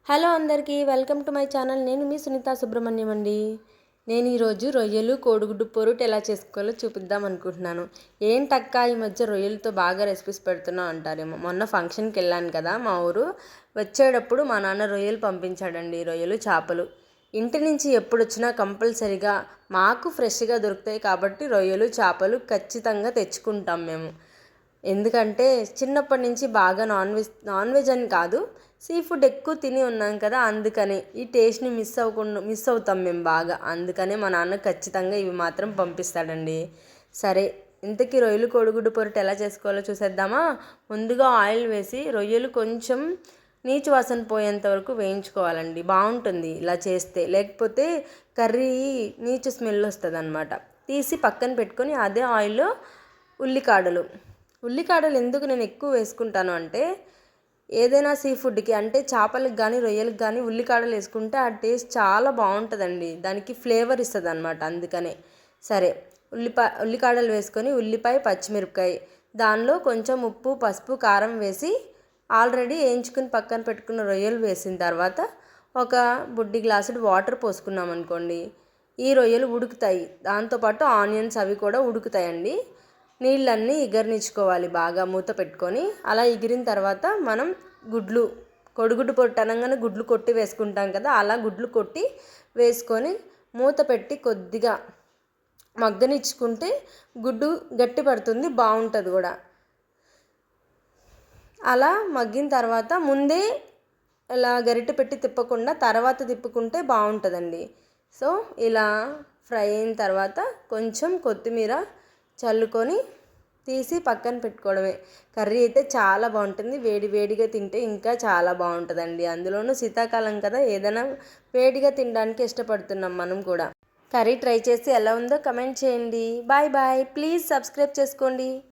Hello అందరికీ welcome to my channel. నేను మీ సునీత సుబ్రహ్మణ్యం అండి. నేను ఈరోజు రొయ్యలు కోడిగుడ్డు పొరుటు ఎలా చేసుకోవాలో చూపిద్దాం అనుకుంటున్నాను. ఏంటక్క ఈ మధ్య రొయ్యలతో బాగా రెసిపీస్ పెడుతున్నావు అంటారేమో. మొన్న ఫంక్షన్కి వెళ్ళాను కదా మా ఊరు. వచ్చేటప్పుడు మా నాన్న రొయ్యలు పంపించాడండి. రొయ్యలు చేపలు ఇంటి నుంచి ఎప్పుడు వచ్చినా కంపల్సరిగా మాకు ఫ్రెష్గా దొరుకుతాయి కాబట్టి రొయ్యలు చేపలు ఖచ్చితంగా తెచ్చుకుంటాం మేము. ఎందుకంటే చిన్నప్పటి నుంచి బాగా నాన్ వెజ్ అని కాదు, సీ ఫుడ్ ఎక్కువ తిని ఉన్నాం కదా, అందుకని ఈ టేస్ట్ని మిస్ అవుతాం మేము బాగా. అందుకనే మా నాన్న ఖచ్చితంగా ఇవి మాత్రం పంపిస్తాడండి. సరే, ఇంతకీ రొయ్యలు కోడిగుడ్డు పొరటు ఎలా చేసుకోవాలో చూసేద్దామా. ముందుగా ఆయిల్ వేసి రొయ్యలు కొంచెం నీచు వాసన పోయేంత వరకు వేయించుకోవాలండి. బాగుంటుంది ఇలా చేస్తే, లేకపోతే కర్రీ నీచు స్మెల్ వస్తుంది అనమాట. తీసి పక్కన పెట్టుకొని అదే ఆయిల్లో ఉల్లికాడలు ఎందుకు నేను ఎక్కువ వేసుకుంటాను అంటే, ఏదైనా సీ ఫుడ్కి అంటే చేపలకు కానీ రొయ్యలకు కానీ ఉల్లికాడలు వేసుకుంటే ఆ టేస్ట్ చాలా బాగుంటుందండి. దానికి ఫ్లేవర్ ఇస్తుంది అనమాట. అందుకనే సరే, ఉల్లికాడలు వేసుకొని ఉల్లిపాయ పచ్చిమిరపకాయ, దానిలో కొంచెం ఉప్పు పసుపు కారం వేసి ఆల్రెడీ వేయించుకుని పక్కన పెట్టుకున్న రొయ్యలు వేసిన తర్వాత ఒక బుడ్డి గ్లాసుడు వాటర్ పోసుకున్నాం అనుకోండి, ఈ రొయ్యలు ఉడుకుతాయి. దాంతోపాటు ఆనియన్స్ అవి కూడా ఉడుకుతాయండి. నీళ్ళన్నీ ఎగరనిచ్చుకోవాలి బాగా మూత పెట్టుకొని. అలా ఎగిరిన తర్వాత మనం కొడిగుడ్డు పొట్టు అనగానే గుడ్లు కొట్టి వేసుకుంటాం కదా, అలా గుడ్లు కొట్టి వేసుకొని మూత పెట్టి కొద్దిగా మగ్గనిచ్చుకుంటే గుడ్డు గట్టి పడుతుంది, బాగుంటుంది కూడా. అలా మగ్గిన తర్వాత ముందే ఇలా గరిటె పెట్టి తిప్పకుండా తర్వాత తిప్పుకుంటే బాగుంటుందండి. సో ఇలా ఫ్రై అయిన తర్వాత కొంచెం కొత్తిమీర చల్లుకొని తీసి పక్కన పెట్టుకోవడమే. కర్రీ అయితే చాలా బాగుంటుంది. వేడి వేడిగా తింటే ఇంకా చాలా బాగుంటుందండి. అందులోనూ శీతాకాలం కదా, ఏదైనా వేడిగా తినడానికి ఇష్టపడుతున్నాం మనం కూడా. కర్రీ ట్రై చేసి ఎలా ఉందో కమెంట్ చేయండి. Bye bye. ప్లీజ్ సబ్స్క్రైబ్ చేసుకోండి.